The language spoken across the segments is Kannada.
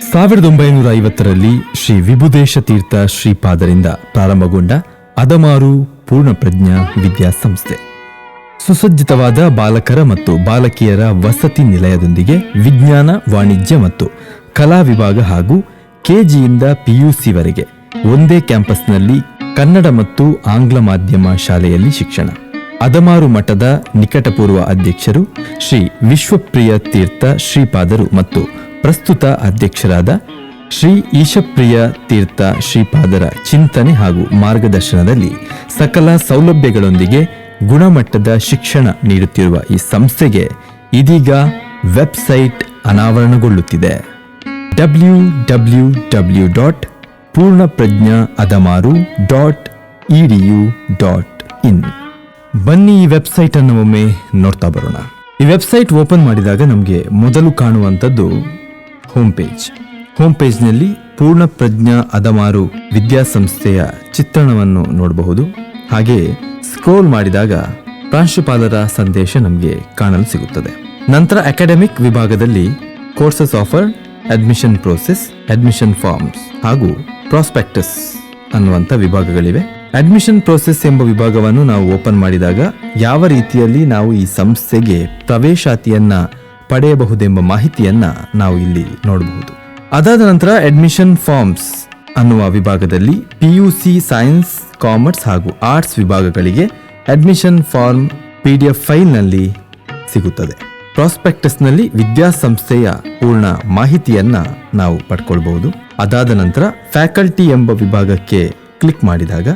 1950ರಲ್ಲಿ ಶ್ರೀ ವಿಭುದೇಶ ತೀರ್ಥ ಶ್ರೀಪಾದರಿಂದ ಪ್ರಾರಂಭಗೊಂಡ ಅದಮಾರು ಪೂರ್ಣಪ್ರಜ್ಞಾ ವಿದ್ಯಾಸಂಸ್ಥೆ ಸುಸಜ್ಜಿತವಾದ ಬಾಲಕರ ಮತ್ತು ಬಾಲಕಿಯರ ವಸತಿ ನಿಲಯದೊಂದಿಗೆ ವಿಜ್ಞಾನ, ವಾಣಿಜ್ಯ ಮತ್ತು ಕಲಾ ವಿಭಾಗ ಹಾಗೂ ಕೆಜಿಯಿಂದ PUCವರೆಗೆ ಒಂದೇ ಕ್ಯಾಂಪಸ್ನಲ್ಲಿ ಕನ್ನಡ ಮತ್ತು ಆಂಗ್ಲ ಮಾಧ್ಯಮ ಶಾಲೆಯಲ್ಲಿ ಶಿಕ್ಷಣ. ಅದಮಾರು ಮಠದ ನಿಕಟಪೂರ್ವ ಅಧ್ಯಕ್ಷರು ಶ್ರೀ ವಿಶ್ವಪ್ರಿಯ ತೀರ್ಥ ಶ್ರೀಪಾದರು ಮತ್ತು ಪ್ರಸ್ತುತ ಅಧ್ಯಕ್ಷರಾದ ಶ್ರೀ ಈಶಪ್ರಿಯ ತೀರ್ಥ ಶ್ರೀಪಾದರ ಚಿಂತನೆ ಹಾಗೂ ಮಾರ್ಗದರ್ಶನದಲ್ಲಿ ಸಕಲ ಸೌಲಭ್ಯಗಳೊಂದಿಗೆ ಗುಣಮಟ್ಟದ ಶಿಕ್ಷಣ ನೀಡುತ್ತಿರುವ ಈ ಸಂಸ್ಥೆಗೆ ಇದೀಗ ವೆಬ್ಸೈಟ್ ಅನಾವರಣಗೊಳ್ಳುತ್ತಿದೆ. www.purnapradnyaadamaru.edu.in. ಬನ್ನಿ ಈ ವೆಬ್ಸೈಟ್ ಅನ್ನು ಒಮ್ಮೆ ನೋಡ್ತಾ ಬರೋಣ. ಈ ವೆಬ್ಸೈಟ್ ಓಪನ್ ಮಾಡಿದಾಗ ನಮಗೆ ಮೊದಲು ಕಾಣುವಂಥದ್ದು ಹೋಮ್ ಪೇಜ್ನಲ್ಲಿ ಪೂರ್ಣಪ್ರಜ್ಞಾ ಅದಮಾರು ವಿದ್ಯಾಸಂಸ್ಥೆಯ ಚಿತ್ರಣವನ್ನು ನೋಡಬಹುದು. ಹಾಗೆ ಸ್ಕ್ರೋಲ್ ಮಾಡಿದಾಗ ಪ್ರಾಂಶುಪಾಲರ ಸಂದೇಶ ನಮಗೆ ಕಾಣಲು ಸಿಗುತ್ತದೆ. ನಂತರ ಅಕಾಡೆಮಿಕ್ ವಿಭಾಗದಲ್ಲಿ courses offer, admission process, admission forms ಹಾಗೂ ಪ್ರಾಸ್ಪೆಕ್ಟಸ್ ಅನ್ನುವಂಥ ವಿಭಾಗಗಳಿವೆ. ಅಡ್ಮಿಷನ್ ಪ್ರೋಸೆಸ್ ಎಂಬ ವಿಭಾಗವನ್ನು ನಾವು ಓಪನ್ ಮಾಡಿದಾಗ ಯಾವ ರೀತಿಯಲ್ಲಿ ನಾವು ಈ ಸಂಸ್ಥೆಗೆ ಪ್ರವೇಶಾತಿಯನ್ನ ಪಡೆಯಬಹುದೆಂಬ ಮಾಹಿತಿಯನ್ನ ನಾವು ಇಲ್ಲಿ ನೋಡಬಹುದು. ಅದಾದ ನಂತರ ಅಡ್ಮಿಷನ್ ಫಾರ್ಮ್ಸ್ ಅನ್ನುವ ವಿಭಾಗದಲ್ಲಿ PUC ಸೈನ್ಸ್, ಕಾಮರ್ಸ್ ಹಾಗೂ ಆರ್ಟ್ಸ್ ವಿಭಾಗಗಳಿಗೆ ಅಡ್ಮಿಷನ್ ಫಾರ್ಮ್ PDF ಫೈಲ್ನಲ್ಲಿ ಸಿಗುತ್ತದೆ. ಪ್ರಾಸ್ಪೆಕ್ಟಸ್ನಲ್ಲಿ ವಿದ್ಯಾಸಂಸ್ಥೆಯ ಪೂರ್ಣ ಮಾಹಿತಿಯನ್ನ ನಾವು ಪಡ್ಕೊಳ್ಬಹುದು. ಅದಾದ ನಂತರ ಫ್ಯಾಕಲ್ಟಿ ಎಂಬ ವಿಭಾಗಕ್ಕೆ ಕ್ಲಿಕ್ ಮಾಡಿದಾಗ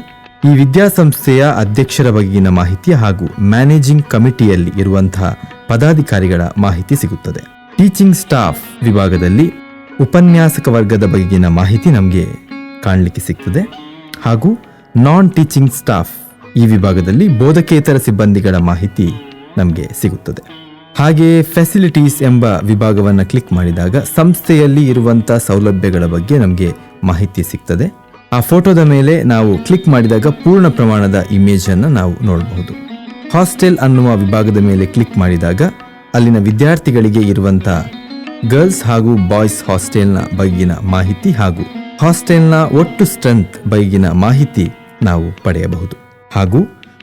ಈ ವಿದ್ಯಾಸಂಸ್ಥೆಯ ಅಧ್ಯಕ್ಷರ ಬಗೆಗಿನ ಮಾಹಿತಿ ಹಾಗೂ ಮ್ಯಾನೇಜಿಂಗ್ ಕಮಿಟಿಯಲ್ಲಿ ಇರುವಂತಹ ಪದಾಧಿಕಾರಿಗಳ ಮಾಹಿತಿ ಸಿಗುತ್ತದೆ. ಟೀಚಿಂಗ್ ಸ್ಟಾಫ್ ವಿಭಾಗದಲ್ಲಿ ಉಪನ್ಯಾಸಕ ವರ್ಗದ ಬಗೆಗಿನ ಮಾಹಿತಿ ನಮಗೆ ಕಾಣಲಿಕ್ಕೆ ಸಿಗ್ತದೆ. ಹಾಗೂ ನಾನ್ ಟೀಚಿಂಗ್ ಸ್ಟಾಫ್ ಈ ವಿಭಾಗದಲ್ಲಿ ಬೋಧಕೇತರ ಸಿಬ್ಬಂದಿಗಳ ಮಾಹಿತಿ ನಮಗೆ ಸಿಗುತ್ತದೆ. ಹಾಗೆ ಫೆಸಿಲಿಟೀಸ್ ಎಂಬ ವಿಭಾಗವನ್ನು ಕ್ಲಿಕ್ ಮಾಡಿದಾಗ ಸಂಸ್ಥೆಯಲ್ಲಿ ಇರುವಂತಹ ಸೌಲಭ್ಯಗಳ ಬಗ್ಗೆ ನಮಗೆ ಮಾಹಿತಿ ಸಿಗ್ತದೆ. ಆ ಫೋಟೋದ ಮೇಲೆ ನಾವು ಕ್ಲಿಕ್ ಮಾಡಿದಾಗ ಪೂರ್ಣ ಪ್ರಮಾಣದ ಇಮೇಜ್ ಅನ್ನು ನಾವು ನೋಡಬಹುದು. ಹಾಸ್ಟೆಲ್ ಅನ್ನುವ ವಿಭಾಗದ ಮೇಲೆ ಕ್ಲಿಕ್ ಮಾಡಿದಾಗ ಅಲ್ಲಿನ ವಿದ್ಯಾರ್ಥಿಗಳಿಗೆ ಇರುವಂತಹ ಗರ್ಲ್ಸ್ ಹಾಗೂ ಬಾಯ್ಸ್ ಹಾಸ್ಟೆಲ್ನ ಬಗೆಗಿನ ಮಾಹಿತಿ ಹಾಗೂ ಹಾಸ್ಟೆಲ್ನ ಒಟ್ಟು ಸ್ಟ್ರೆಂತ್ ಬಗೆಗಿನ ಮಾಹಿತಿ ನಾವು ಪಡೆಯಬಹುದು. ಹಾಗೂ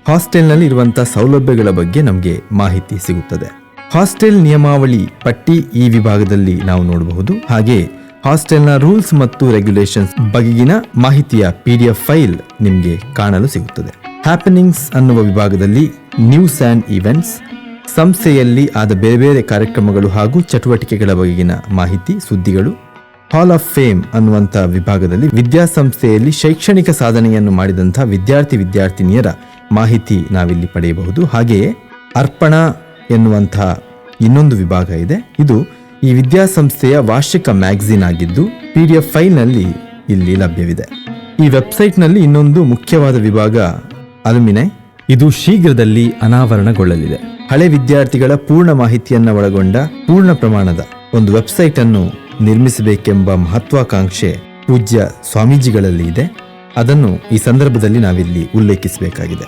ಹಾಸ್ಟೆಲ್ನಲ್ಲಿ ಇರುವಂತಹ ಸೌಲಭ್ಯಗಳ ಬಗ್ಗೆ ನಮಗೆ ಮಾಹಿತಿ ಸಿಗುತ್ತದೆ. ಹಾಸ್ಟೆಲ್ ನಿಯಮಾವಳಿ ಪಟ್ಟಿ ಈ ವಿಭಾಗದಲ್ಲಿ ನಾವು ನೋಡಬಹುದು. ಹಾಗೆ ಹಾಸ್ಟೆಲ್ನ ರೂಲ್ಸ್ ಮತ್ತು ರೆಗ್ಯುಲೇಷನ್ಸ್ ಬಗೆಗಿನ ಮಾಹಿತಿಯ PDF ಫೈಲ್ ನಿಮಗೆ ಕಾಣಲು ಸಿಗುತ್ತದೆ. ಹ್ಯಾಪನಿಂಗ್ಸ್ ಅನ್ನುವ ವಿಭಾಗದಲ್ಲಿ ನ್ಯೂಸ್ ಅಂಡ್ ಈವೆಂಟ್ಸ್, ಸಂಸ್ಥೆಯಲ್ಲಿ ಆದ ಬೇರೆ ಬೇರೆ ಕಾರ್ಯಕ್ರಮಗಳು ಹಾಗೂ ಚಟುವಟಿಕೆಗಳ ಬಗೆಗಿನ ಮಾಹಿತಿ, ಸುದ್ದಿಗಳು. ಹಾಲ್ ಆಫ್ ಫೇಮ್ ಅನ್ನುವಂಥ ವಿಭಾಗದಲ್ಲಿ ವಿದ್ಯಾಸಂಸ್ಥೆಯಲ್ಲಿ ಶೈಕ್ಷಣಿಕ ಸಾಧನೆಯನ್ನು ಮಾಡಿದಂಥ ವಿದ್ಯಾರ್ಥಿನಿಯರ ಮಾಹಿತಿ ನಾವಿಲ್ಲಿ ಪಡೆಯಬಹುದು. ಹಾಗೆಯೇ ಅರ್ಪಣಾ ಎನ್ನುವಂಥ ಇನ್ನೊಂದು ವಿಭಾಗ ಇದೆ. ಇದು ಈ ವಿದ್ಯಾಸಂಸ್ಥೆಯ ವಾರ್ಷಿಕ ಮ್ಯಾಗಝಿನ್ ಆಗಿದ್ದು PDF ಫೈಲ್ನಲ್ಲಿ ಇಲ್ಲಿ ಲಭ್ಯವಿದೆ. ಈ ವೆಬ್ಸೈಟ್ನಲ್ಲಿ ಇನ್ನೊಂದು ಮುಖ್ಯವಾದ ವಿಭಾಗ ಅಲ್ಯುಮಿನೈ. ಇದು ಶೀಘ್ರದಲ್ಲಿ ಅನಾವರಣಗೊಳ್ಳಲಿದೆ. ಹಳೆ ವಿದ್ಯಾರ್ಥಿಗಳ ಪೂರ್ಣ ಮಾಹಿತಿಯನ್ನು ಒಳಗೊಂಡ ಪೂರ್ಣ ಪ್ರಮಾಣದ ಒಂದು ವೆಬ್ಸೈಟ್ ಅನ್ನು ನಿರ್ಮಿಸಬೇಕೆಂಬ ಮಹತ್ವಾಕಾಂಕ್ಷೆ ಪೂಜ್ಯ ಸ್ವಾಮೀಜಿಗಳಲ್ಲಿ ಇದೆ. ಅದನ್ನು ಈ ಸಂದರ್ಭದಲ್ಲಿ ನಾವಿಲ್ಲಿ ಉಲ್ಲೇಖಿಸಬೇಕಾಗಿದೆ.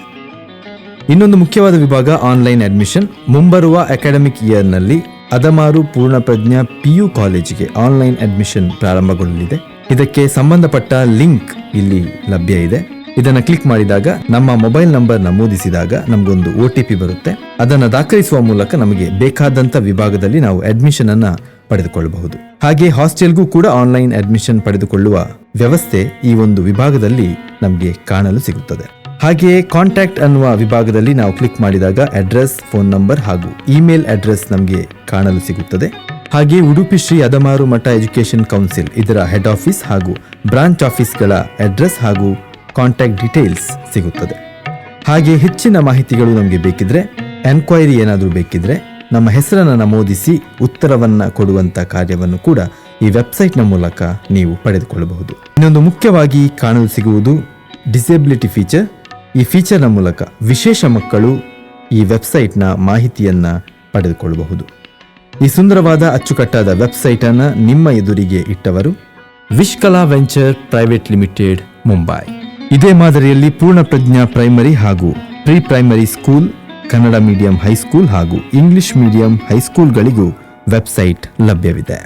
ಇನ್ನೊಂದು ಮುಖ್ಯವಾದ ವಿಭಾಗ ಆನ್ಲೈನ್ ಅಡ್ಮಿಷನ್. ಮುಂಬರುವ ಅಕಾಡೆಮಿಕ್ ಇಯರ್ನಲ್ಲಿ ಅದಮಾರು ಪೂರ್ಣಪ್ರಜ್ಞಾ PU ಕಾಲೇಜಿಗೆ ಆನ್ಲೈನ್ ಅಡ್ಮಿಷನ್ ಪ್ರಾರಂಭಗೊಳ್ಳಲಿದೆ. ಇದಕ್ಕೆ ಸಂಬಂಧಪಟ್ಟ ಲಿಂಕ್ ಇಲ್ಲಿ ಲಭ್ಯ ಇದೆ. ಇದನ್ನು ಕ್ಲಿಕ್ ಮಾಡಿದಾಗ ನಮ್ಮ ಮೊಬೈಲ್ ನಂಬರ್ ನಮೂದಿಸಿದಾಗ ನಮಗೊಂದು OTP ಬರುತ್ತೆ. ಅದನ್ನು ದಾಖಲಿಸುವ ಮೂಲಕ ನಮಗೆ ಬೇಕಾದಂಥ ವಿಭಾಗದಲ್ಲಿ ನಾವು ಅಡ್ಮಿಷನ್ ಅನ್ನ ಪಡೆದುಕೊಳ್ಳಬಹುದು. ಹಾಗೆ ಹಾಸ್ಟೆಲ್ಗೂ ಕೂಡ ಆನ್ಲೈನ್ ಅಡ್ಮಿಷನ್ ಪಡೆದುಕೊಳ್ಳುವ ವ್ಯವಸ್ಥೆ ಈ ಒಂದು ವಿಭಾಗದಲ್ಲಿ ನಮಗೆ ಕಾಣಲು ಸಿಗುತ್ತದೆ. ಹಾಗೆಯೇ ಕಾಂಟ್ಯಾಕ್ಟ್ ಅನ್ನುವ ವಿಭಾಗದಲ್ಲಿ ನಾವು ಕ್ಲಿಕ್ ಮಾಡಿದಾಗ ಅಡ್ರೆಸ್, ಫೋನ್ ನಂಬರ್ ಹಾಗೂ ಇಮೇಲ್ ಅಡ್ರೆಸ್ ನಮಗೆ ಕಾಣಲು ಸಿಗುತ್ತದೆ. ಹಾಗೆ ಉಡುಪಿ ಶ್ರೀ ಅದಮಾರು ಮಠ ಎಜುಕೇಶನ್ ಕೌನ್ಸಿಲ್ ಇದರ ಹೆಡ್ ಆಫೀಸ್ ಹಾಗೂ ಬ್ರಾಂಚ್ ಆಫೀಸ್ಗಳ ಅಡ್ರೆಸ್ ಹಾಗೂ ಕಾಂಟ್ಯಾಕ್ಟ್ ಡೀಟೇಲ್ಸ್ ಸಿಗುತ್ತದೆ. ಹಾಗೆ ಹೆಚ್ಚಿನ ಮಾಹಿತಿಗಳು ನಮಗೆ ಬೇಕಿದ್ರೆ, ಎನ್ಕ್ವೈರಿ ಏನಾದರೂ ಬೇಕಿದ್ರೆ ನಮ್ಮ ಹೆಸರನ್ನು ನಮೂದಿಸಿ ಉತ್ತರವನ್ನು ಕೊಡುವಂಥ ಕಾರ್ಯವನ್ನು ಕೂಡ ಈ ವೆಬ್ಸೈಟ್ನ ಮೂಲಕ ನೀವು ಪಡೆದುಕೊಳ್ಳಬಹುದು. ಇನ್ನೊಂದು ಮುಖ್ಯವಾಗಿ ಕಾಣಲು ಸಿಗುವುದು ಡಿಸೇಬಿಲಿಟಿ ಫೀಚರ್. ಈ ಫೀಚರ್ನ ಮೂಲಕ ವಿಶೇಷ ಮಕ್ಕಳು ಈ ವೆಬ್ಸೈಟ್ನ ಮಾಹಿತಿಯನ್ನು ಪಡೆದುಕೊಳ್ಳಬಹುದು. ಈ ಸುಂದರವಾದ ಅಚ್ಚುಕಟ್ಟಾದ ವೆಬ್ಸೈಟ್ ಅನ್ನು ನಿಮ್ಮ ಎದುರಿಗೆ ಇಟ್ಟವರು Vishkala venture private limited, Mumbai. ಇದೇ ಮಾದರಿಯಲ್ಲಿ ಪೂರ್ಣಪ್ರಜ್ಞಾ ಪ್ರೈಮರಿ ಹಾಗೂ pre primary school, Kannada medium high school ಹಾಗೂ ಇಂಗ್ಲಿಷ್ ಮೀಡಿಯಂ ಹೈಸ್ಕೂಲ್ಗಳಿಗೂ ವೆಬ್ಸೈಟ್ ಲಭ್ಯವಿದೆ.